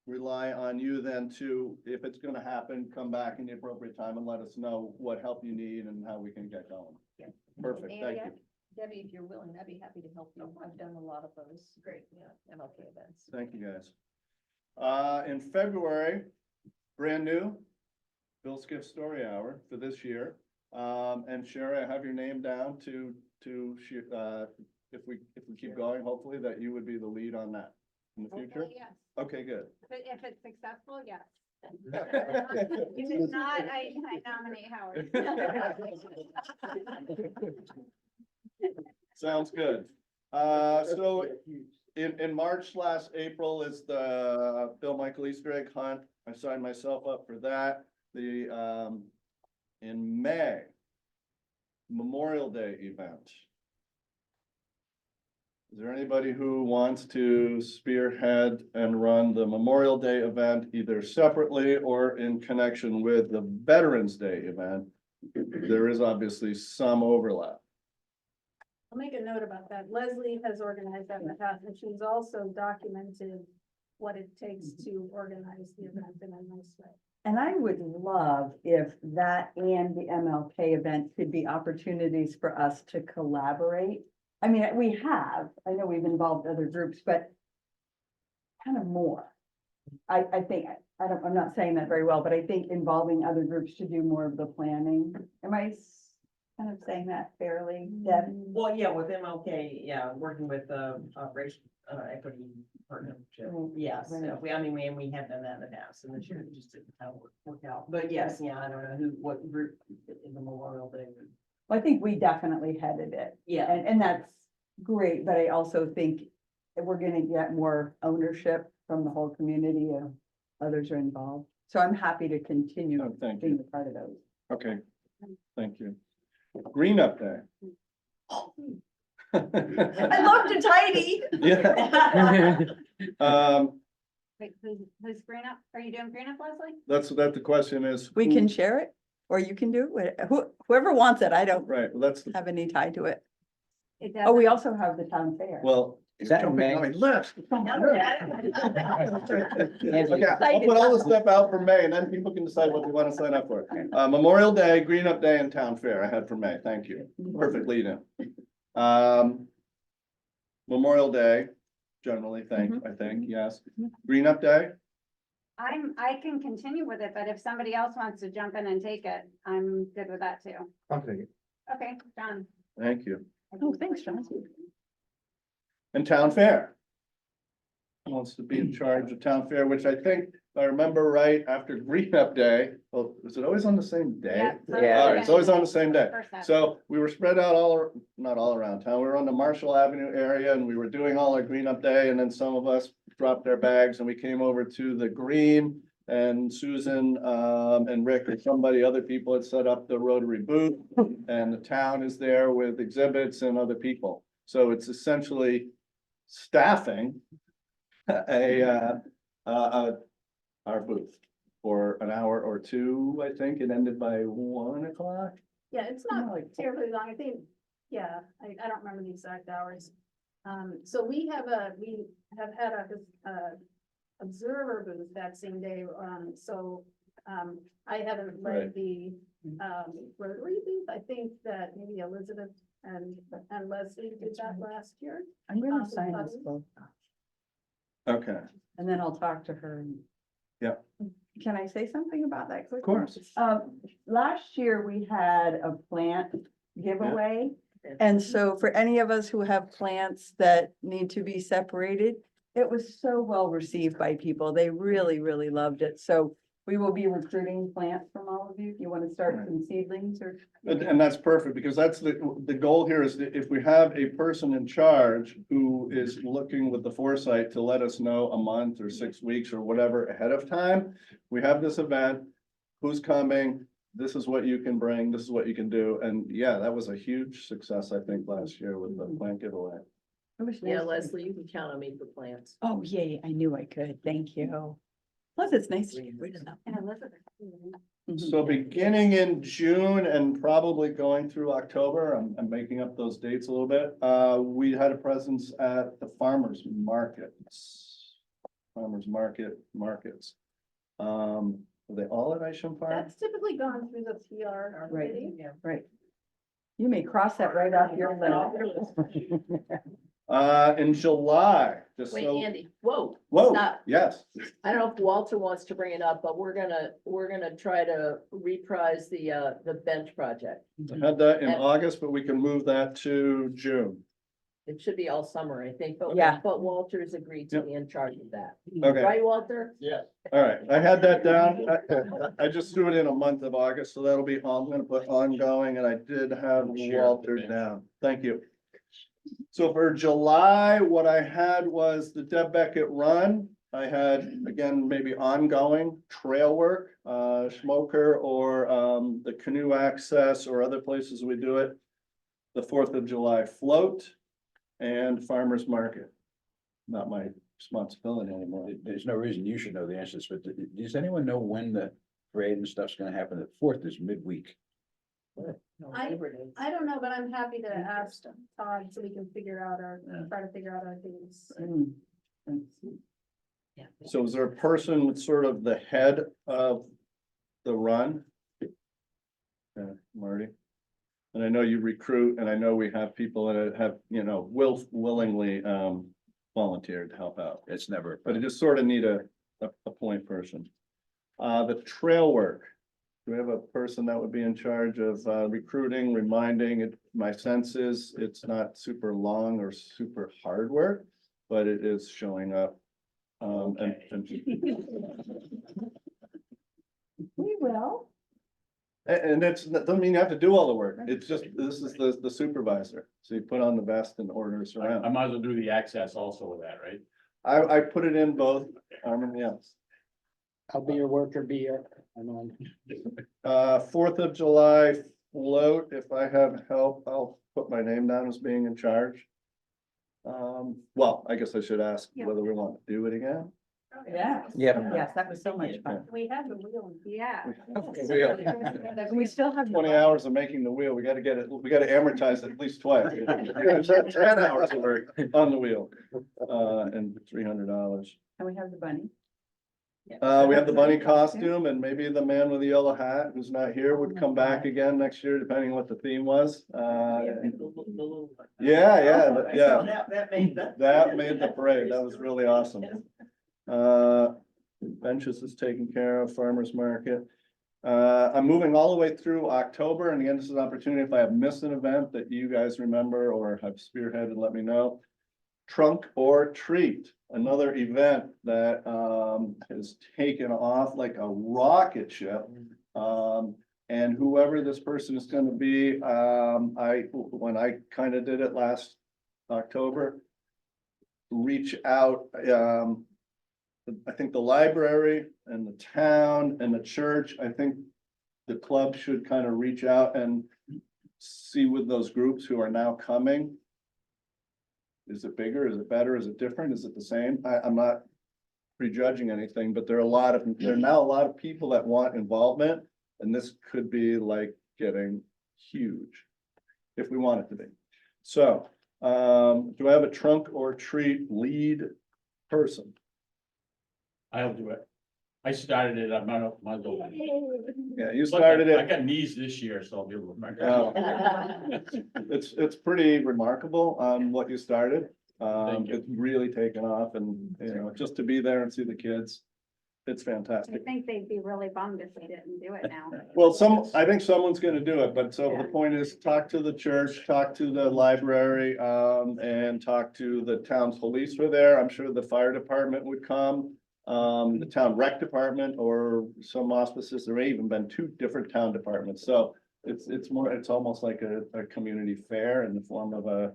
rely on you then to, if it's gonna happen, come back in the appropriate time and let us know what help you need and how we can get going. Yeah. Perfect, thank you. Debbie, if you're willing, I'd be happy to help you. I've done a lot of those. Great. Yeah, MLK events. Thank you, guys. In February, brand new, Bill's Gift Story Hour for this year. And Sherry, I have your name down to if we keep going, hopefully that you would be the lead on that in the future. Hopefully, yes. Okay, good. If it's successful, yes. If it's not, I nominate Howard. Sounds good. So in March / April is the Bill Michael Easter egg hunt. I signed myself up for that. In May, Memorial Day event. Is there anybody who wants to spearhead and run the Memorial Day event either separately or in connection with the Veterans Day event? There is obviously some overlap. I'll make a note about that. Leslie has organized that in the past, and she's also documented what it takes to organize the event in a nice way. And I would love if that and the MLK event could be opportunities for us to collaborate. I mean, I know we've involved other groups, but kind of more. I think, I'm not saying that very well, but I think involving other groups to do more of the planning. Am I kind of saying that fairly, Deb? Well, yeah, with MLK, yeah, working with racial equity partnership. Yes, Right. we have done that in the past, and this year it just didn't how it worked out. But yes, yeah, I don't know what group in the Memorial Day. Well, I think we definitely headed it. Yeah. And that's great, but I also think that we're gonna get more ownership from the whole community if others are involved. So I'm happy to continue Oh, thank being you. a part of those. Okay, thank you. Green Up Day. I love to tidy. Yeah. Wait, who's green up? Are you doing green up, Leslie? That's the question is. We who- can share it, or you can do it, whoever wants it, I don't Right, well, that's, have any tie to it. It Oh, we doesn't- also have the town fair. well. Is that in jumping on May? my list. No, Okay, I'll put all this stuff out for May and then people can decide what they want to sign up for. Memorial Day, Green Up Day and Town Fair I had for May. Thank you. Perfect lead in. Memorial Day, generally, I think, yes. Green Up Day, I can continue with it, but if somebody else wants to jump in and take it, I'm good with that too. I'll take it. Okay, John. Thank you. Oh, thanks, John. And Town Fair. Who wants to be in charge of Town Fair, which I think, if I remember right, after Green Up Day, well, is it always on the same day? Yeah, All right, it's always on the same day. First Saturday. So we were spread out not all around town. We were on the Marshall Avenue area and we were doing all our Green Up Day and then some of us dropped their bags and we came over to the green and Susan and Rick or somebody, other people had set up the Rotary booth and the town is there with exhibits and other people. So it's essentially staffing our booth for an hour or two, I think. It ended by 1 o'clock. Yeah, it's not like terribly long, I think, yeah, I don't remember the exact hours. So we have had a observer booth that same day, I haven't Right. led the Rotary booth, I think that maybe Elizabeth and Leslie did that last year. I'm gonna Awesome. sign this book, Okay, and then I'll talk to her. Yeah. Can I say something about that of quickly? course. Last year we had a plant giveaway. And so for any of us who have plants that need to be separated, it was so well received by people. They really, really loved it. So we will be recruiting plants from all of you. If you want to start some seedlings or. And that's perfect, because that's the goal here is that if we have a person in charge who is looking with the foresight to let us know a month or 6 weeks or whatever ahead of time, we have this event, who's coming, this is what you can bring, this is what you can do. And yeah, that was a huge success, I think, last year with the plant giveaway. It was Yeah, nice. Leslie, you can count on me for plants. Oh, yay, I knew I could. Thank you. Plus, it's nice to get rid of them. And Elizabeth. Mhm. So beginning in June and probably going through October, I'm making up those dates a little bit. We had a presence at the farmers markets. Markets. Are they all at Isham Farm? That's typically gone through the PR Right. committee. Right. You may cross that right off your list. In July, just Wait, so, Andy, whoa, whoa, stop. yes, I don't know if Walter wants to bring it up, but we're gonna try to reprise the bench project. I had that in And- August, but we can move that to June. It should be all summer, I think, Yeah. but Walter's agreed to be in charge of that. Okay. Right, Walter? Yeah. All right, I had that down. I just threw it in a month of August, so that'll be, I'm gonna put ongoing, and I did have Walter down. Thank you. So for July, what I had was the Deb Beckett Run. I had, again, maybe ongoing trail work, Schmoker or the canoe access or other places we do it. The 4th of July float. and farmer's market. Not my responsibility anymore. There's no reason you should know the answers, but does anyone know when the parade and stuff's gonna happen? The 4th is midweek. I don't know, but I'm happy to ask Todd so we can figure out try to figure out our things. So is there a person with sort of the head of the run? Marty? And I know you recruit, and I know we have people that have, willingly volunteered to help out. It's never. But I just sort of need a point person. The trail work. Do we have a person that would be in charge of recruiting, reminding it? My sense is it's not super long or super hard work, but it is showing up. We will. And that doesn't mean you have to do all the work. It's just, this is the supervisor. So you put on the vest and orders around. I might as well do the access also with that, right? I put it in both, yes. I'll be your worker bee. I'm on. 4th of July float, if I have help, I'll put my name down as being in charge. Well, I guess I should ask whether we want to do it again. Yeah. Yeah. Yes, that was so much fun. We have the wheel. Yeah. We still have. 20 hours of making the wheel, we gotta get it, we gotta amortize it at least twice. 10 hours of work on the wheel, and $300. And we have the bunny. We have the bunny costume, and maybe the man with the yellow hat who's not here would come back again next year, depending on what the theme was. Yeah. That made the parade. That was really awesome. Benches is taken care of, farmer's market. I'm moving all the way through October, and again, this is an opportunity, if I have missed an event that you guys remember or have spearheaded, let me know. Trunk or treat, another event that has taken off like a rocket ship. And whoever this person is gonna be, when I kind of did it last October, reach out, I think the library and the town and the church, I think the club should kind of reach out and see with those groups who are now coming. Is it bigger? Is it better? Is it different? Is it the same? I'm not prejudging anything, but there are now a lot of people that want involvement, and this could be like getting huge if we want it to be. So, do I have a trunk or treat lead person? I'll do it. I started it, I might as well. Yeah, you started I it. got knees this year, so I'll be able to. Oh. It's pretty remarkable what you started. Thank you. It's really taken off, and just to be there and see the kids, it's I fantastic. think they'd be really bummed if we didn't do it now. Well, I think someone's gonna do it, but so the point is, talk to the church, talk to the library, and talk to the town police were there. I'm sure the fire department would come. The town rec department, or some auspices, there may even been 2 different town departments, so it's almost like a community fair in the form of a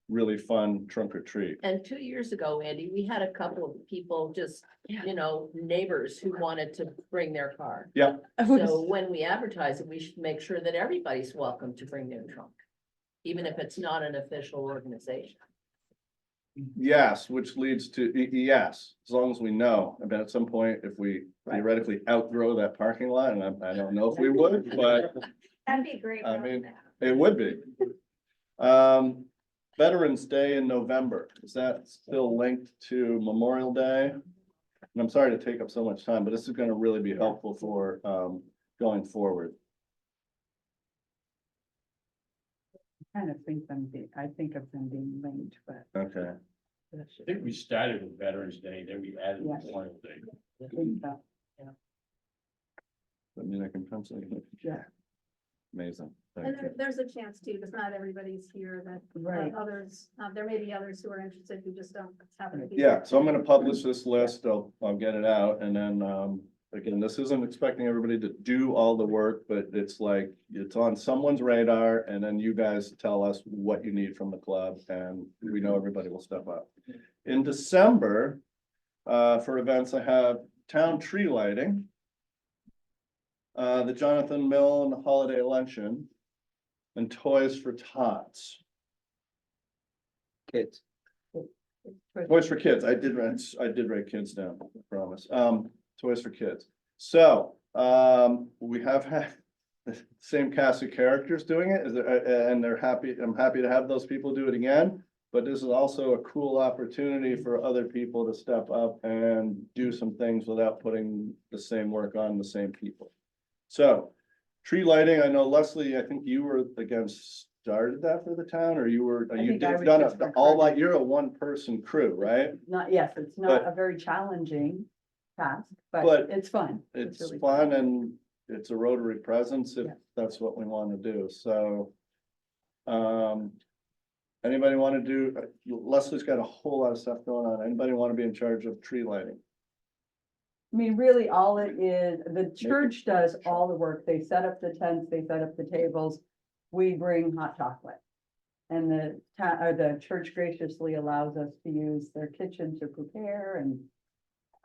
really fun trunk or treat. And 2 years ago, Andy, we had a couple of people just, neighbors who wanted to bring their car. Yeah. So when we advertise it, we should make sure that everybody's welcome to bring their trunk, even if it's not an official organization. Yes, which leads to, yes, as long as we know, I bet at some point, if we theoretically outgrow that parking lot, and I don't know if we would, but That'd be great. I mean, it would be. Veterans Day in November, is that still linked to Memorial Day? And I'm sorry to take up so much time, but this is gonna really be helpful for going forward. Kind of think I think of them being linked, but. Okay. I think we started with Veterans Day, then we added Yes. Memorial Day. I mean, I can pencil it. Yeah. Amazing. And Thank you. there's a chance too, because not everybody's here, that Right. others, there may be others who are interested who just don't happen to be. Yeah, here. so I'm gonna publish this list, I'll get it out, and then, again, this isn't expecting everybody to do all the work, but it's like, it's on someone's radar, and then you guys tell us what you need from the club, and we know everybody will step up. In December, for events, I have town tree lighting, the Jonathan Milne Holiday Luncheon, and Toys for Tots. Kids. Toys for Kids, I did write kids down, I promise. Toys for Kids. So, we have had the same cast of characters doing it, and they're happy, I'm happy to have those people do it again. But this is also a cool opportunity for other people to step up and do some things without putting the same work on the same people. So, tree lighting, I know Leslie, I think you were started that for the town, or you've done it, all like, you're a one-person crew, right? Not, yes, it's not a very challenging task, but But it's fun. It's really fun and it's a Rotary presence if Yeah. that's what we want to do, so. Anybody want to do, Leslie's got a whole lot of stuff going on, anybody want to be in charge of tree lighting? I mean, really, all it is, the church does all the work. They set up the tents, they set up the tables. We bring hot chocolate. And the church graciously allows us to use their kitchen to prepare and.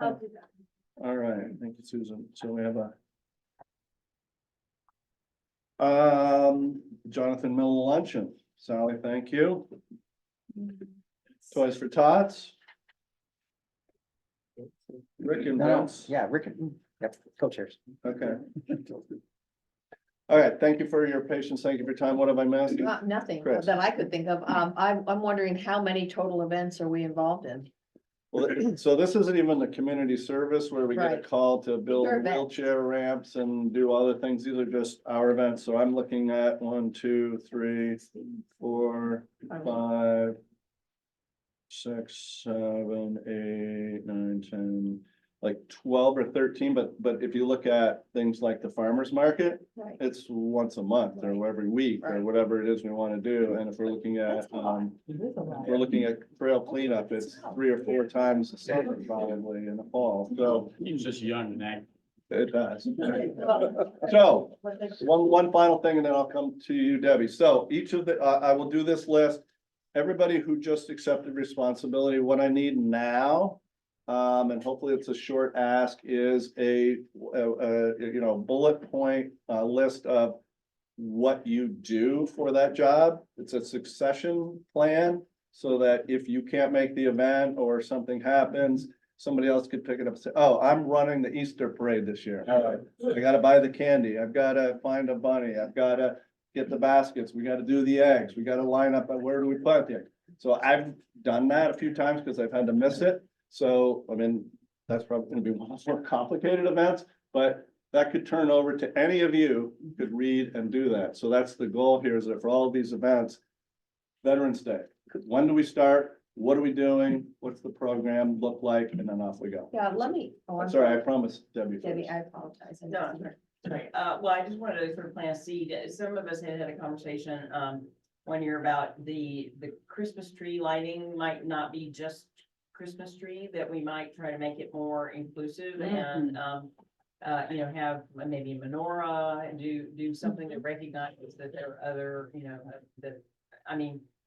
I'll do that. All right, thank you, Susan, so we have Jonathan Miller Luncheon, Sally, thank you. Toys for Tots. Rick and Vince. Yeah, Rick, yep, co-chairs. Okay. All right, thank you for your patience, thank you for your time, what have I missed? Nothing Chris. that I could think of. I'm wondering how many total events are we involved in? Well, so this isn't even the community service where we get a Right. call to build They're events. wheelchair ramps and do other things. These are just our events. So I'm looking at 1, 2, 3, 4, 5, 6, 7, 8, 9, 10, like 12 or 13. But if you look at things like the farmer's market, Right. it's once a month or every week or Right. whatever it is we want to do. And if we're looking at, we're looking at trail cleanup, it's 3 or 4 times a summer probably in the fall, so. He's just young and active. It does. So, one final thing and then I'll come to you, Debbie. So each of the, I will do this list. Everybody who just accepted responsibility, what I need now, and hopefully it's a short ask, is a bullet point, list of what you do for that job. It's a succession plan so that if you can't make the event or something happens, somebody else could pick it up and say, oh, I'm running the Easter parade this year. I gotta buy the candy. I've gotta find a bunny. I've gotta get the baskets. We gotta do the eggs. We gotta line up, where do we plant the egg? So I've done that a few times because I've had to miss it. So, I mean, that's probably gonna be one of the more complicated events, but that could turn over to any of you who could read and do that. So that's the goal here, is that for all of these events, Veterans Day, when do we start? What are we doing? What's the program look like? And then off we go. Yeah, let me. Oh, I'm Sorry, I promised Debbie. Debbie, first. I apologize. No, right, well, I just wanted to sort of plant a seed. Some of us had a conversation, one year about the Christmas tree lighting might not be just Christmas tree, that we might try to make it more inclusive and, have maybe a menorah and do something that recognizes that there are other,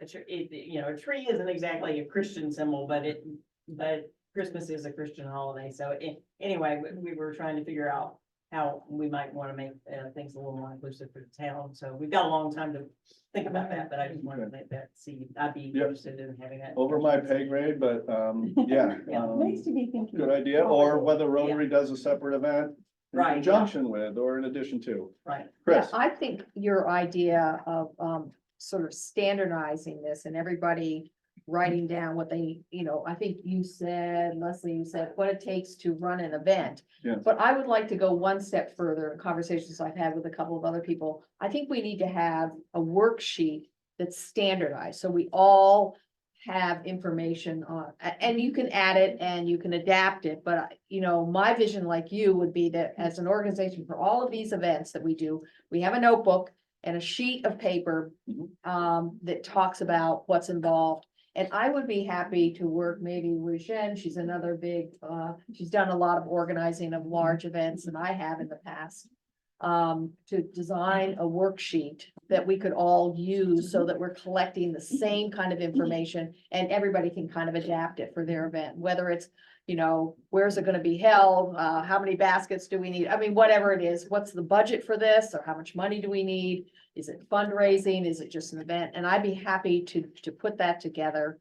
a tree isn't exactly a Christian symbol, but Christmas is a Christian holiday. So anyway, we were trying to figure out how we might want to make things a little more inclusive for the town. So we've got a long time to think about that, but I just wanted to make that seed. I'd be Yep. interested in having that. Over my pay grade, but, yeah. Nice to be thinking. Good idea, or whether Rotary does a separate event in Right. conjunction with, or in addition to. Right. Yeah, Chris, I think your idea of sort of standardizing this and everybody writing down what they, I think you said, Leslie, you said what it takes to run an event. Yes. But I would like to go one step further in conversations I've had with a couple of other people. I think we need to have a worksheet that's standardized, so we all have information on, and you can add it and you can adapt it, but my vision, like you, would be that as an organization for all of these events that we do, we have a notebook and a sheet of paper that talks about what's involved. And I would be happy to work maybe with Jen. She's another big, she's done a lot of organizing of large events, and I have in the past. To design a worksheet that we could all use so that we're collecting the same kind of information and everybody can kind of adapt it for their event, whether it's, where's it gonna be held? How many baskets do we need? I mean, whatever it is, what's the budget for this, or how much money do we need? Is it fundraising? Is it just an event? And I'd be happy to put that together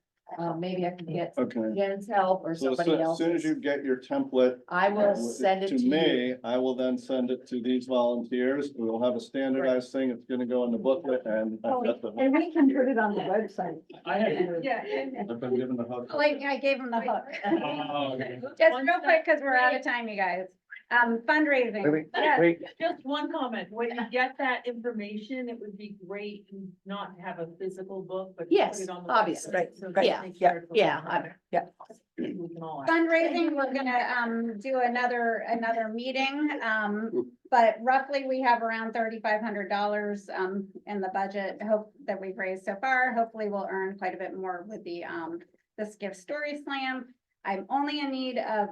Maybe I can get Okay. Jen's help or So somebody as else. soon as you get your template. I will send it to you. me, I will then send it to these volunteers. We will have a standardized thing. It's gonna go in the booklet and. I've got the- And we can put it on the website. I have, Yeah. I've been given the hook. Like, I gave him the hook. Oh, okay. Just real quick, because we're out of time, you guys. Fundraising. Yes. Just one comment, when you get that information, it would be great not to have a physical book, but. to put Yes, it on the obviously. website Right, so right. that Yeah, makes sure it's yeah, available. We can all. Fundraising, we're gonna do another meeting, but roughly we have around $3,500 in the budget, hope that we've raised so far. Hopefully we'll earn quite a bit more with the this Gift Story Slam. I'm only in need of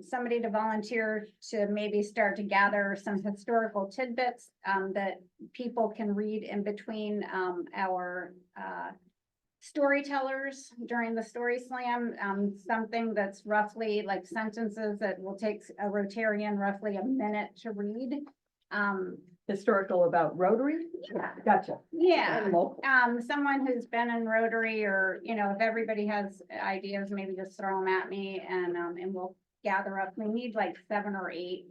somebody to volunteer to maybe start to gather some historical tidbits that people can read in between our storytellers during the Story Slam, something that's roughly like sentences that will take a Rotarian roughly a minute to read. Historical about Rotary? Yeah. Gotcha. Yeah, someone who's been in Rotary, or, you know, if everybody has ideas, maybe just throw them at me and we'll gather up. We need like 7 or 8.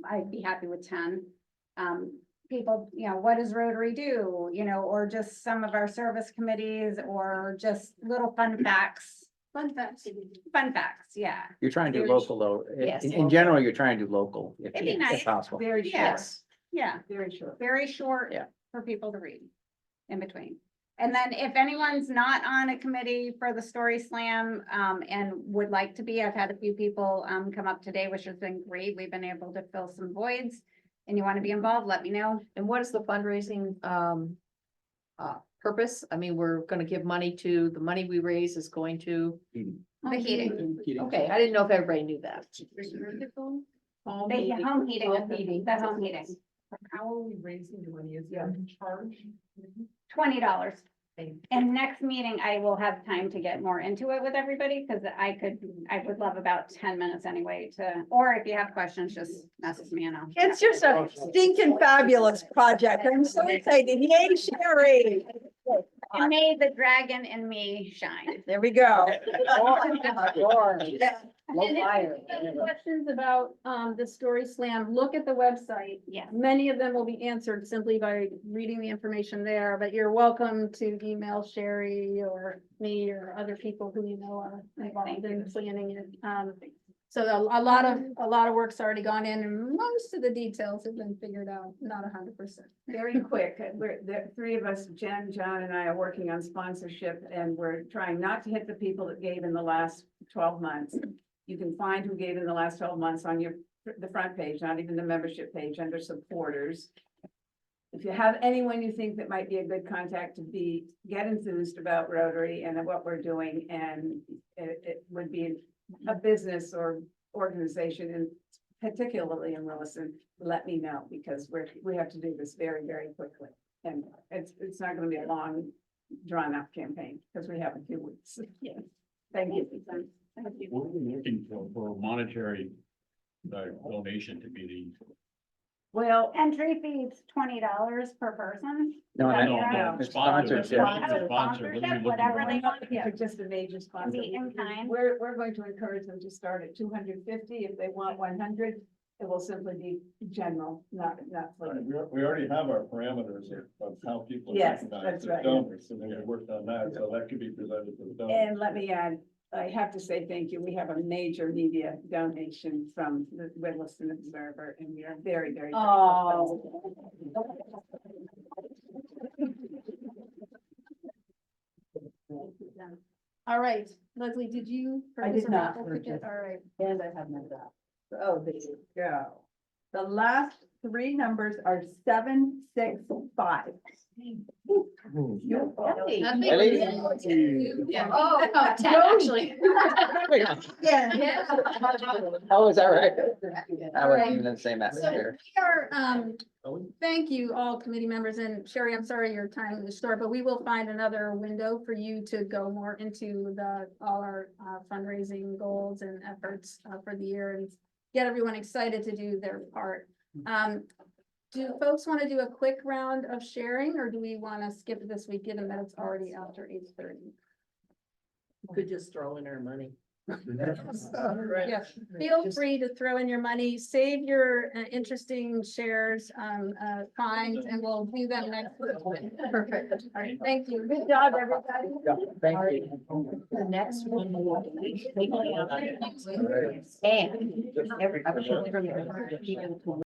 I'd be happy with 10. People, you know, what does Rotary do? You know, or just some of our service committees, or just little fun facts. Fun facts, yeah. You're trying to do Very local though. Yes. In general, you're trying to do local. If It'd be if nice. possible. Very short, Yes, yeah. very short. Very short. Yeah. For people to read in between. And then if anyone's not on a committee for the Story Slam, and would like to be, I've had a few people, come up today, which has been great. We've been able to fill some voids. And you want to be involved, let me know. And what is the fundraising purpose? I mean, we're gonna give money to, the money we raise is going to, The heating. okay, I didn't know if everybody knew that. Home heating, the home heating. How are we raising the money? Is there a charge? $20. And next meeting, I will have time to get more into it with everybody, because I would love about 10 minutes anyway to, or if you have questions, just message me and I'll. It's just a stinking fabulous project. I'm so excited. Yay, Sherry. And may the dragon in me shine. There we go. And if you have questions about the Story Slam, look at the website. Yeah. Many of them will be answered simply by reading the information there, but you're welcome to email Sherry or me or other people who you know are involved in planning it. So a lot of work's already gone in, and most of the details have been figured out, not 100%. Very quick, the 3 of us, Jen, John, and I are working on sponsorship, and we're trying not to hit the people that gave in the last 12 months. You can find who gave in the last 12 months on the front page, not even the membership page, under supporters. If you have anyone you think that might be a good contact to get enthused about Rotary and what we're doing, and it would be a business or organization, and particularly in Williston, let me know, because we have to do this very, very quickly. And it's not gonna be a long, drawn out campaign, because we have a few weeks. Yeah. Thank you. What are we looking for a monetary donation to be Well, entry fee is $20 per person. No, Is that no, right? no, sponsorship. Sponsor, Sponsor, what are we looking whatever for? they want to do. For just a major sponsor. Meet in kind. We're going to encourage them to start at 250. If they want 100, it will simply be general, not for. We already have our parameters of how people. Yes, recognize that's their right. Donors, and then we worked on that, so that could be presented to the donors. And let me add, I have to say thank you. We have a major media donation from the Williston Observer, and we are very, very. Oh. All right, Leslie, did you? I did not All purchase. right. And I have my job. Oh, there you go. The last 3 numbers are 765. Nothing. Yeah. Oh, actually. Yeah. Oh, is that right? I All right. wasn't even in the same So atmosphere. we are, thank you, all committee members, and Sherry, I'm sorry your time was short, but we will find another window for you to go more into all our fundraising goals and efforts for the year, and get everyone excited to do their part. Do folks want to do a quick round of sharing, or do we want to skip this week, given that it's already after 8:30? Could just throw in our money. Yeah, feel free to throw in your money, save your interesting shares, fines, and we'll do them next week. Perfect. All right, thank you. Good job, everybody. Thank you. The next one. And every.